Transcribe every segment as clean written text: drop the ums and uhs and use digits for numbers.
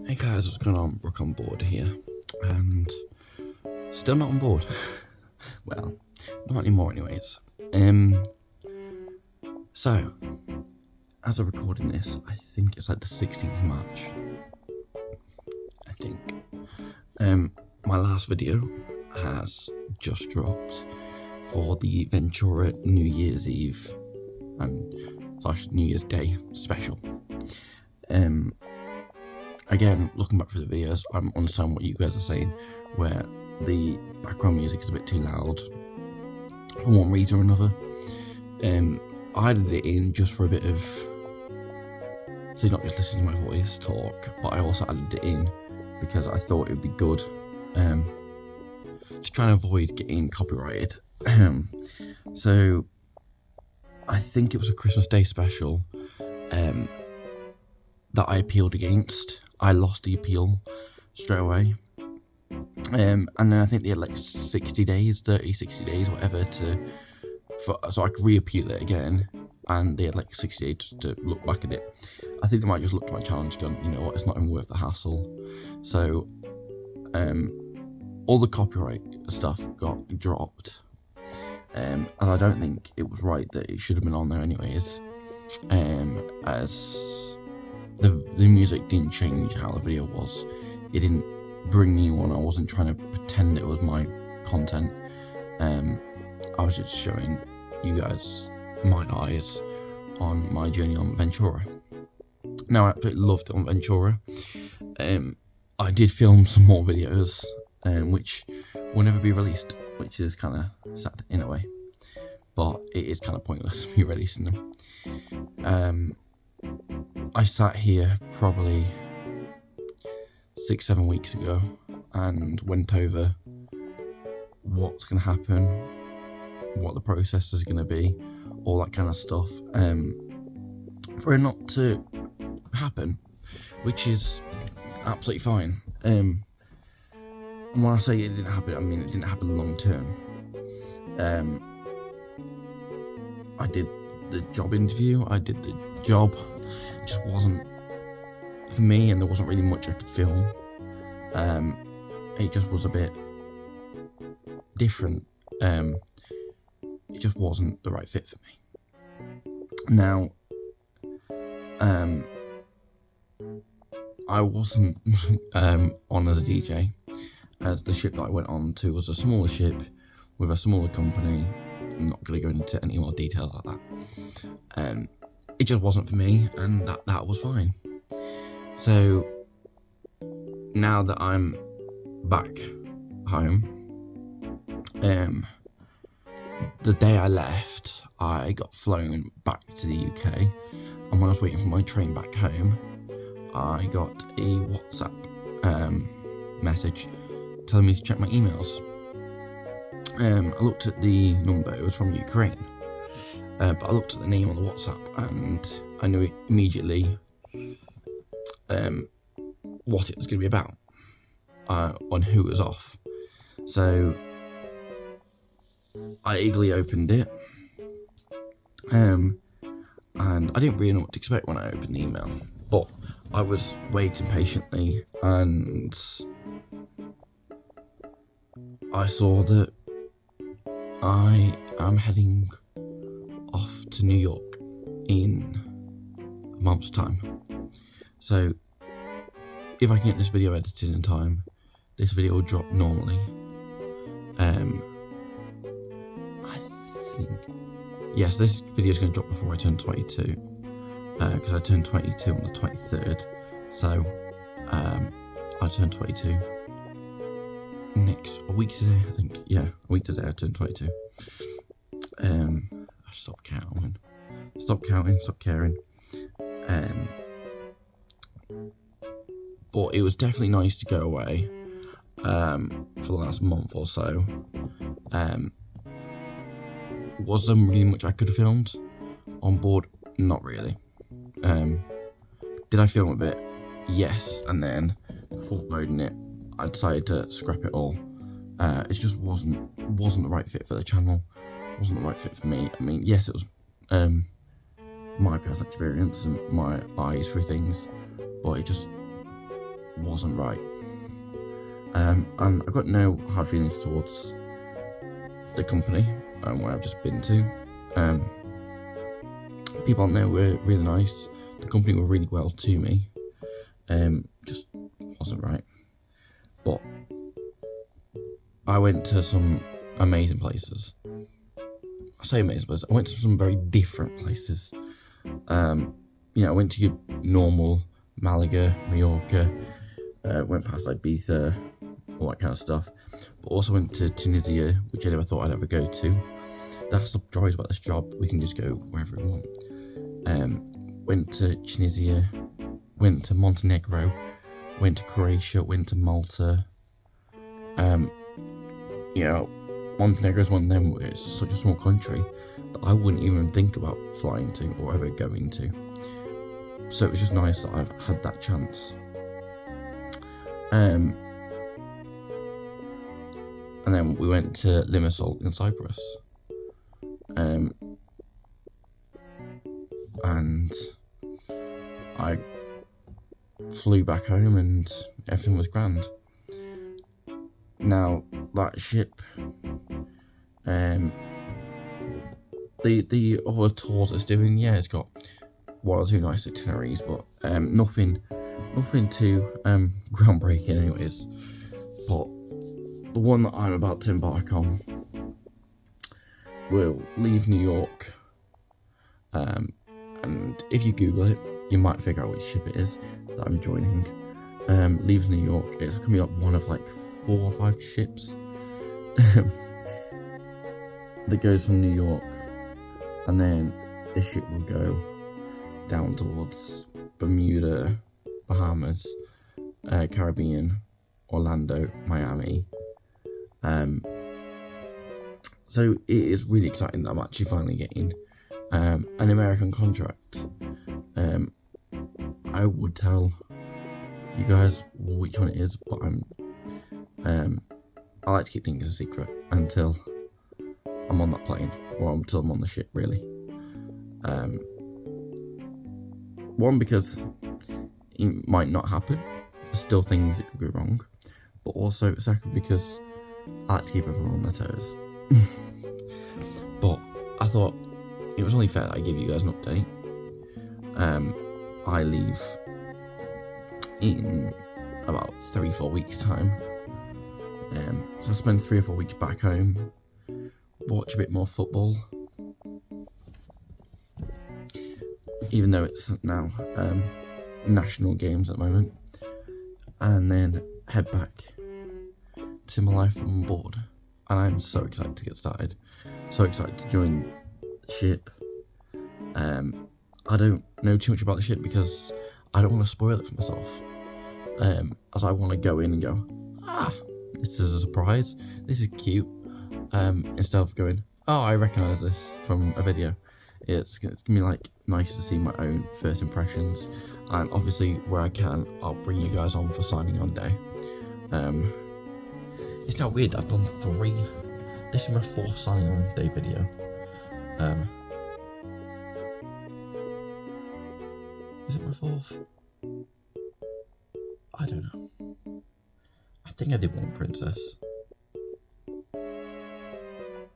Hey guys, what's going on? Brooke on board here, and still not on board. Well, not anymore anyways. So, as of recording this, I think it's like the 16th of March. I think. My last video has just dropped for the Ventura New Year's Eve and / New Year's Day special. Again, looking back through the videos, I understand what you guys are saying, where the background music is a bit too loud for one reason or another. I added it in just for a bit of, so you're not just listening to my voice talk, but I also added it in because I thought it would be good, to try and avoid getting copyrighted. So I think it was a Christmas Day special that I appealed against. I lost the appeal straight away. And then I think they had like 60 days, whatever, so I could re-appeal it again. And they had like 60 days to look back at it. I think they might just look at my challenge gun, you know what, it's not even worth the hassle. So, all the copyright stuff got dropped. And I don't think it was right that it should have been on there anyways. As the music didn't change how the video was. It didn't bring me one. I wasn't trying to pretend it was my content. I was just showing you guys my eyes on my journey on Ventura. Now, I absolutely loved it on Ventura. I did film some more videos, which will never be released, which is kind of sad in a way. But it is kind of pointless me releasing them. I sat here probably 6-7 weeks ago and went over what's going to happen, what the process is going to be, all that kind of stuff, for it not to happen, which is absolutely fine. And when I say it didn't happen, I mean it didn't happen long term. I did the job interview, I did the job. It just wasn't for me, and there wasn't really much I could film. It just was a bit different. It just wasn't the right fit for me. Now, I wasn't on as a DJ, as the ship that I went on to was a smaller ship with a smaller company. I'm not going to go into any more details like that. It just wasn't for me, and that was fine. So now that I'm back home, the day I left, I got flown back to the UK, and when I was waiting for my train back home, I got a WhatsApp message telling me to check my emails. I looked at the number, it was from Ukraine. But I looked at the name on the WhatsApp and I knew immediately what it was going to be about, on who it was off. So I eagerly opened it, and I didn't really know what to expect when I opened the email, but I was waiting patiently, and I saw that I am heading off to New York in a month's time. So if I can get this video edited in time, this video will drop normally. I think, yes, this video is going to drop before I turn 22, because I turned 22 on the 23rd. So I turned 22 a week today, I think. Yeah, a week today I turned 22. I stopped counting, stop caring. But it was definitely nice to go away for the last month or so. Wasn't really much I could have filmed on board, not really. Did I film a bit? Yes, and then before loading it, I decided to scrap it all. It just wasn't the right fit for the channel, wasn't the right fit for me. I mean, yes, it was my personal experience and my eyes through things, but it just wasn't right. And I've got no hard feelings towards the company where I've just been to. People on there were really nice. The company were really well to me. Just wasn't right. But I went to some amazing places. I say amazing places. I went to some very different places. I went to your normal Malaga, Mallorca. Went past Ibiza, all that kind of stuff. But also went to Tunisia, which I never thought I'd ever go to. That's the joy about this job. We can just go wherever we want. Went to Tunisia, went to Montenegro, went to Croatia, went to Malta. Montenegro is one of them where it's such a small country that I wouldn't even think about flying to or ever going to. So it was just nice that I've had that chance. And then we went to Limassol in Cyprus. And I flew back home and everything was grand. Now that ship, the other tours it's doing, it's got one or two nice itineraries, but nothing too groundbreaking anyways. But the one that I'm about to embark on will leave New York, and if you Google it, you might figure out which ship it is that I'm joining. Leaves New York. It's gonna be like one of like 4 or 5 ships that goes from New York, and then this ship will go down towards Bermuda, Bahamas, Caribbean, Orlando, Miami. So it is really exciting that I'm actually finally getting an American contract. I would tell you guys which one it is, but I like to keep things a secret until I'm on that plane, or until I'm on the ship, really. One, because it might not happen. There's still things that could go wrong. But also, second, because I like to keep everyone on their toes. But I thought it was only fair that I give you guys an update. I leave in about 3-4 weeks' time. So I spend 3 or 4 weeks back home, watch a bit more football, even though it's now national games at the moment, and then head back to my life on board. And I'm so excited to get started, so excited to join the ship. I don't know too much about the ship because I don't want to spoil it for myself, as I want to go in and go, this is a surprise, this is cute, instead of going, I recognise this from a video. It's gonna be like nice to see my own first impressions, and obviously where I can, I'll bring you guys on for signing on day. It's now weird, I've done 3. This is my 4th signing on day video. Is it my 4th? I don't know. I think I did one princess.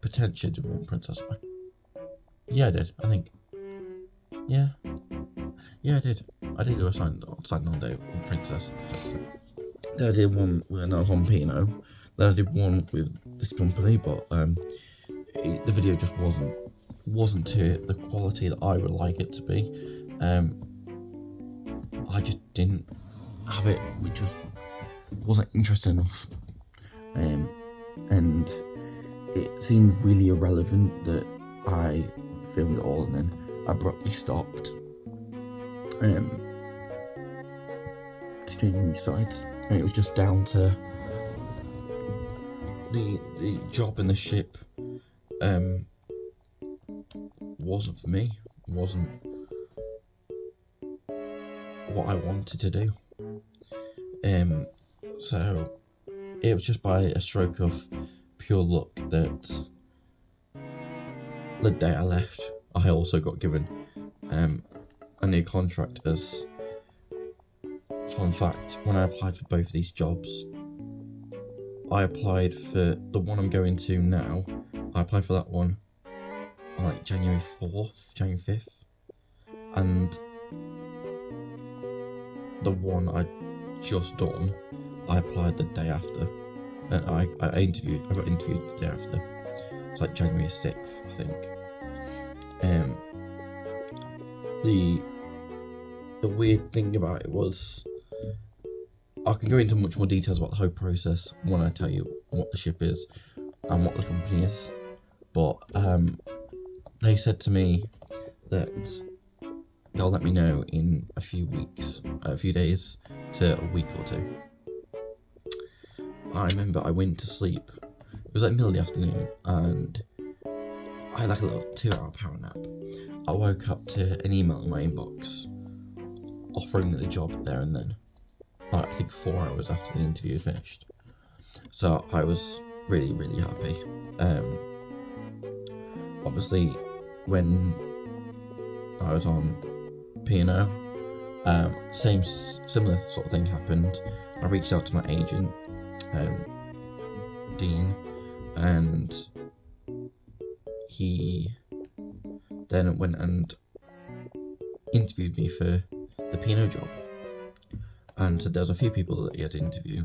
Potentially did one princess. Yeah, I did, I think. Yeah, I did. I did do a sign on day with princess. Then I did one when I was on Pinot. Then I did one with this company, but the video just wasn't to the quality that I would like it to be. I just didn't have it. We just wasn't interesting enough, and it seemed really irrelevant that I filmed it all and then abruptly stopped to change sides, and it was just down to the job in the ship wasn't for me, wasn't what I wanted to do. So it was just by a stroke of pure luck that the day I left, I also got given a new contract as fun fact, when I applied for both of these jobs, I applied for the one I'm going to now. I applied for that one on like January 4th, January 5th, and the one I just done, I applied the day after, and I got interviewed the day after. It's like January 6th, I think. The weird thing about it was, I can go into much more details about the whole process when I tell you what the ship is and what the company is, but they said to me that they'll let me know in a few days to a week or two. I remember I went to sleep, it was like middle of the afternoon, and I had like a little 2-hour power nap. I woke up to an email in my inbox offering me the job there and then, like, I think 4 hours after the interview had finished. So I was really, really happy. Obviously, when I was on P&O, similar sort of thing happened. I reached out to my agent, Dean, and he then went and interviewed me for the P&O job, and so there was a few people that he had to interview,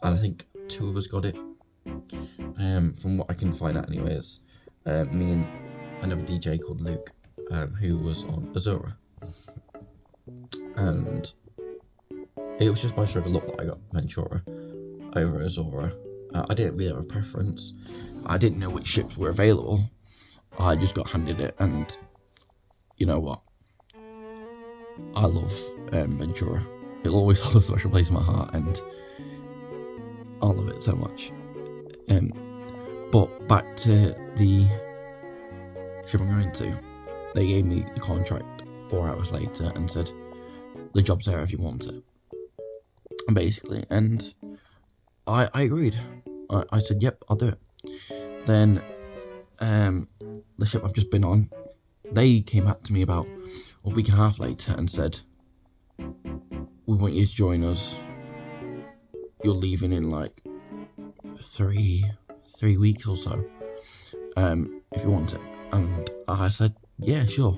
and I think 2 of us got it. From what I can find out anyways, me and another DJ called Luke, who was on Azura, and it was just by stroke of luck that I got Ventura over Azura. I didn't really have a preference. I didn't know which ships were available. I just got handed it, and you know what? I love Ventura. It'll always hold a special place in my heart, and I love it so much. But back to the ship I'm going to, they gave me the contract 4 hours later and said, the job's there if you want it. Basically, and I agreed. I said, yep, I'll do it. Then the ship I've just been on, they came back to me about a week and a half later and said, we want you to join us. You're leaving in like three weeks or so, if you want it. And I said, yeah, sure,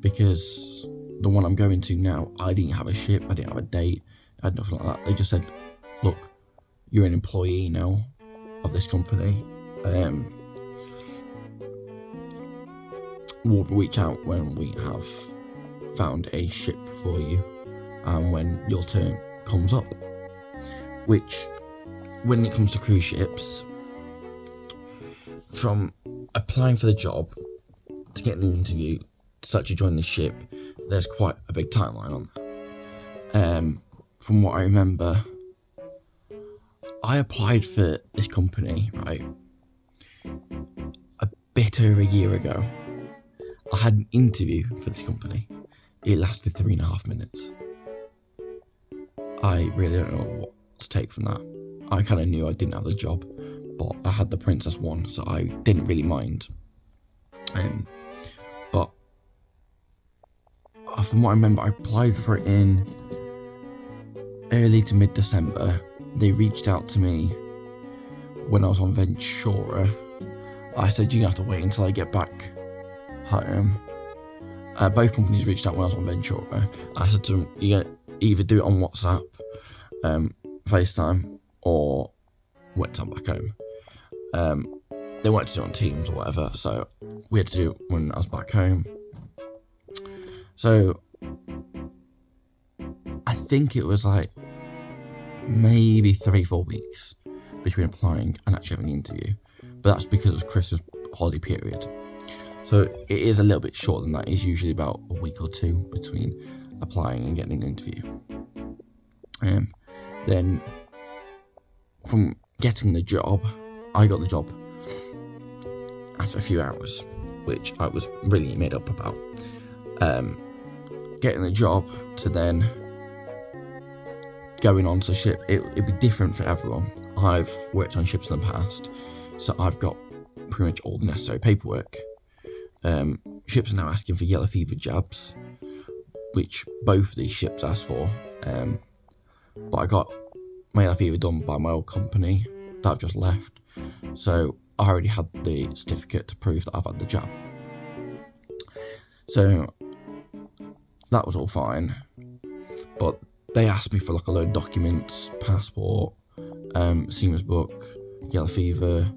because the one I'm going to now, I didn't have a ship, I didn't have a date, I had nothing like that. They just said, look, you're an employee now of this company. We'll reach out when we have found a ship for you and when your turn comes up. Which, when it comes to cruise ships, from applying for the job to getting the interview to actually join the ship, there's quite a big timeline on that. From what I remember, I applied for this company, right, a bit over a year ago. I had an interview for this company. It lasted 3.5 minutes. I really don't know what to take from that. I kind of knew I didn't have the job, but I had the Princess one, so I didn't really mind. But from what I remember, I applied for it in early to mid-December. They reached out to me when I was on Ventura. I said, you have to wait until I get back home. Both companies reached out when I was on Ventura. I said to them, you either do it on WhatsApp, FaceTime, or wait till I'm back home. They wanted to do it on Teams or whatever, so we had to do it when I was back home. So I think it was like maybe 3-4 weeks between applying and actually having the interview, but that's because it was Christmas holiday period. So it is a little bit shorter than that. It's usually about a week or 2 between applying and getting an interview. Then from getting the job, I got the job after a few hours, which I was really made up about. Getting the job to then going on to ship, it'd be different for everyone. I've worked on ships in the past, so I've got pretty much all the necessary paperwork. Ships are now asking for yellow fever jabs, which both of these ships asked for. but I got my yellow fever done by my old company that I've just left, so I already had the certificate to prove that I've had the jab. So that was all fine, but they asked me for like a load of documents: passport, Seaman's book, yellow fever,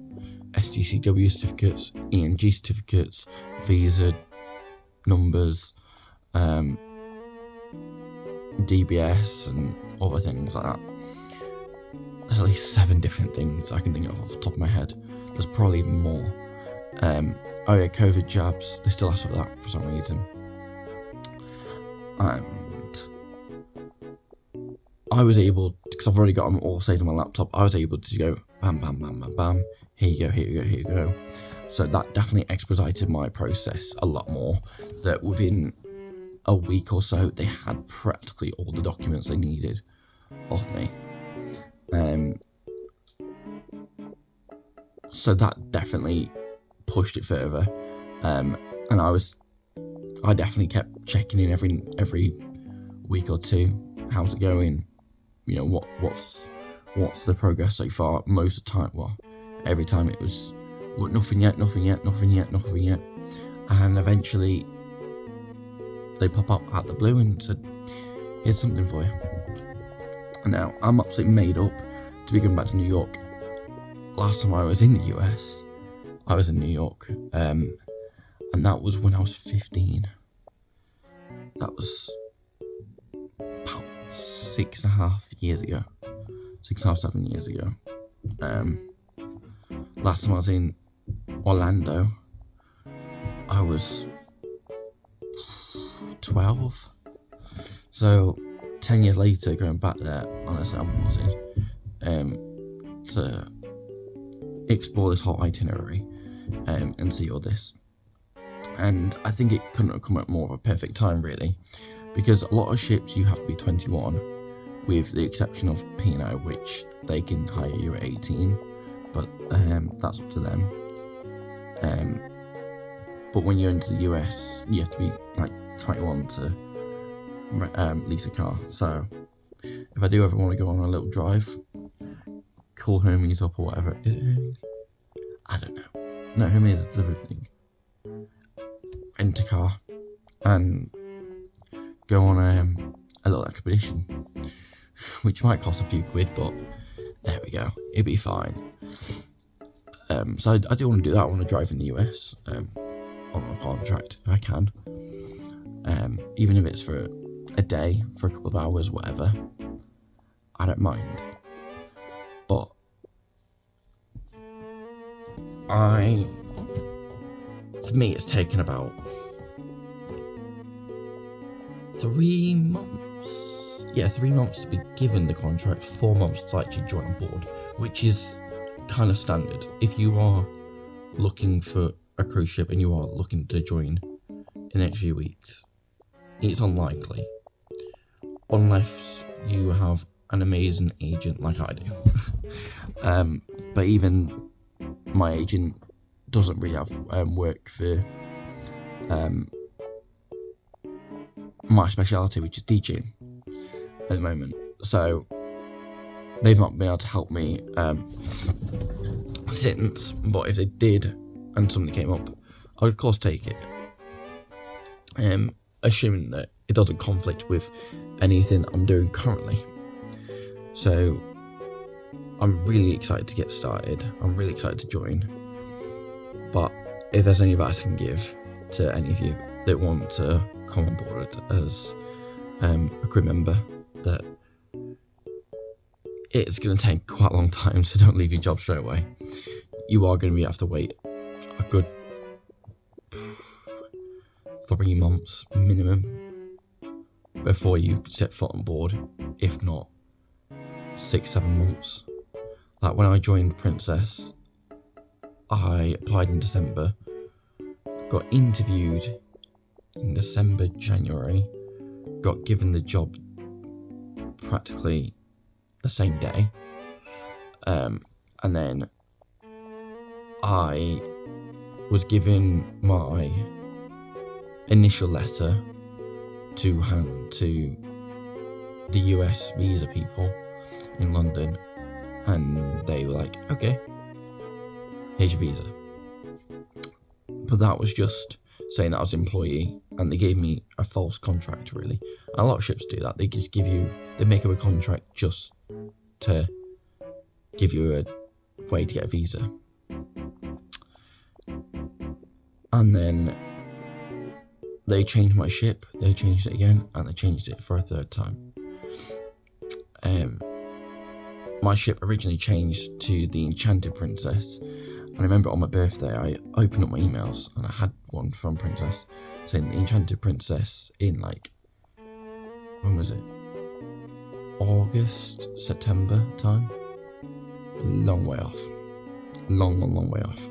STCW certificates, ENG certificates, visa numbers, DBS, and other things like that. There's at least 7 different things I can think of off the top of my head. There's probably even more. Oh yeah, COVID jabs, they still ask for that for some reason. And I was able, because I've already got them all saved on my laptop, I was able to go bam, bam, bam, bam, bam, here you go, here you go, here you go. So that definitely expedited my process a lot more, that within a week or so, they had practically all the documents they needed off me. So that definitely pushed it further, and I definitely kept checking in every week or two. How's it going? You know, what's the progress so far? Most of the time, well, every time it was nothing yet, and eventually they pop up out the blue and said, here's something for you. Now, I'm absolutely made up to be going back to New York. Last time I was in the US, I was in New York, and that was when I was 15. That was about 6.5 years ago. 6.5, 7 years ago. Last time I was in Orlando, I was 12. So 10 years later, going back there, honestly, I'm buzzing to explore this whole itinerary and see all this. And I think it couldn't have come at more of a perfect time, really, because a lot of ships you have to be 21, with the exception of P&O, which they can hire you at 18, but that's up to them. But when you're into the US, you have to be like 21 to lease a car. So if I do ever want to go on a little drive, call Hermes up or whatever. Is it Hermes? I don't know. No, Hermes is the delivery thing. Rent a car and go on a little expedition, which might cost a few quid, but there we go, it'll be fine. So I do want to do that. I want to drive in the US on my contract if I can, even if it's for a day, for a couple of hours, whatever. I don't mind. But for me, it's taken about 3 months. Yeah, 3 months to be given the contract, 4 months to actually join on board, which is kind of standard. If you are looking for a cruise ship and you are looking to join in the next few weeks, it's unlikely, unless you have an amazing agent like I do. But even my agent doesn't really have work for my speciality, which is teaching at the moment. So they've not been able to help me since. But if they did, and something came up, I would of course take it, assuming that it doesn't conflict with anything I'm doing currently. So I'm really excited to get started. I'm really excited to join. But if there's any advice I can give to any of you that want to come on board as a crew member, that it's going to take quite a long time, so don't leave your job straight away. You are going to have to wait a good 3 months minimum before you set foot on board, if not 6-7 months. Like when I joined Princess, I applied in December, got interviewed in December, January, got given the job practically the same day, and then I was given my initial letter to hand to the US visa people in London, and they were like, okay, here's your visa. But that was just saying that I was an employee, and they gave me a false contract, really. And a lot of ships do that. They just they make up a contract just to give you a way to get a visa. And then they changed my ship, they changed it again, and they changed it for a third time. My ship originally changed to the Enchanted Princess, and I remember on my birthday I opened up my emails and I had one from Princess saying the Enchanted Princess in when was it? August, September time? Long way off. Long way off.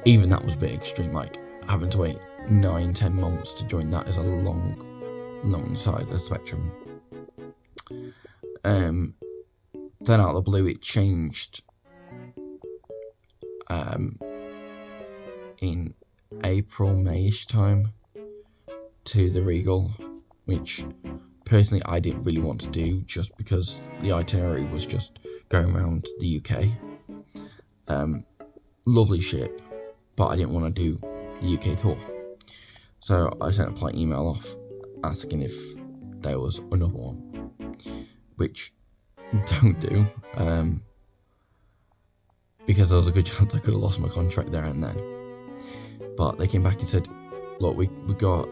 Even that was a bit extreme, having to wait 9-10 months to join that is a long side of the spectrum. Then out of the blue it changed in April, May-ish time to the Regal, which personally I didn't really want to do just because the itinerary was just going around the UK. Lovely ship, but I didn't want to do the UK tour. So I sent a polite email off asking if there was another one, which don't do, because there was a good chance I could have lost my contract there and then. But they came back and said, look, we got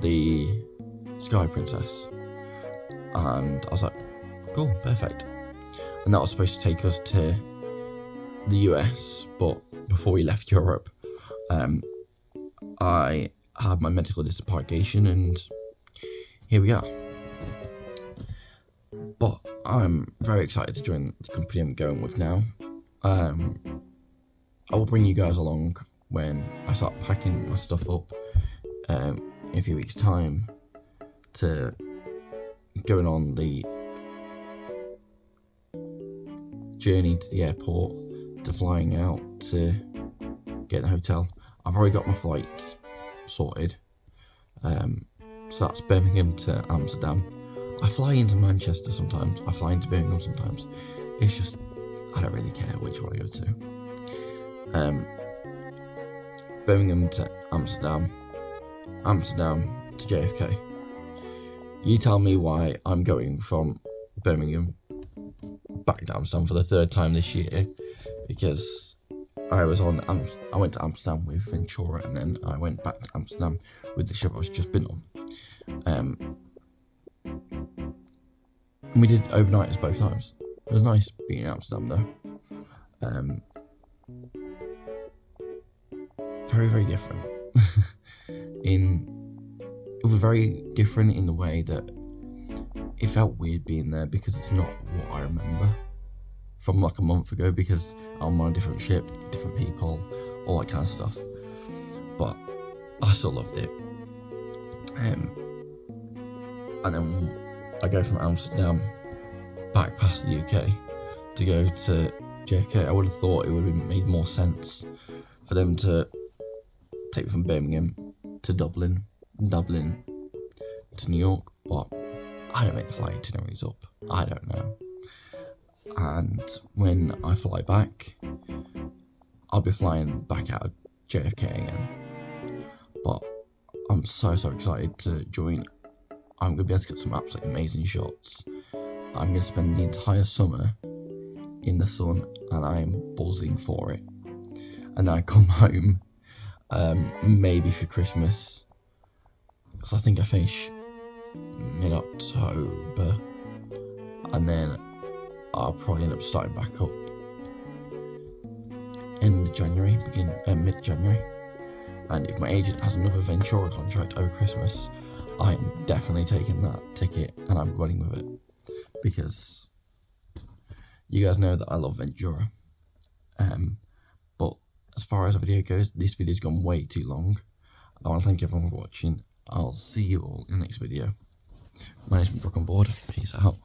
the Sky Princess, and I was like, cool, perfect. And that was supposed to take us to the US, but before we left Europe, I had my medical dissertation, and here we are. But I'm very excited to join the company I'm going with now. I will bring you guys along when I start packing my stuff up in a few weeks' time to going on the journey to the airport, to flying out, to getting a hotel. I've already got my flights sorted, so that's Birmingham to Amsterdam. I fly into Manchester sometimes, I fly into Birmingham sometimes. It's just, I don't really care which one I go to. Birmingham to Amsterdam, Amsterdam to JFK. You tell me why I'm going from Birmingham back to Amsterdam for the third time this year, because I went to Amsterdam with Ventura, and then I went back to Amsterdam with the ship I was just been on. And we did overnighters both times. It was nice being in Amsterdam though. Very, very different. It was very different in the way that it felt weird being there, because it's not what I remember from a month ago, because I'm on a different ship, different people, all that kind of stuff. But I still loved it. And then I go from Amsterdam back past the UK to go to JFK. I would have thought it would have made more sense for them to take me from Birmingham to Dublin to New York, but I don't make the flight itineraries up. I don't know. And when I fly back, I'll be flying back out of JFK again. But I'm so excited to join. I'm going to be able to get some absolutely amazing shots. I'm going to spend the entire summer in the sun, and I'm buzzing for it. And then I come home, maybe for Christmas. So I think I finish mid-October, and then I'll probably end up starting back up in January, mid-January. And if my agent has another Ventura contract over Christmas, I am definitely taking that ticket and I'm running with it, because you guys know that I love Ventura. But as far as the video goes, this video's gone way too long. I want to thank everyone for watching. I'll see you all in the next video. My name's Brook on board. Peace out.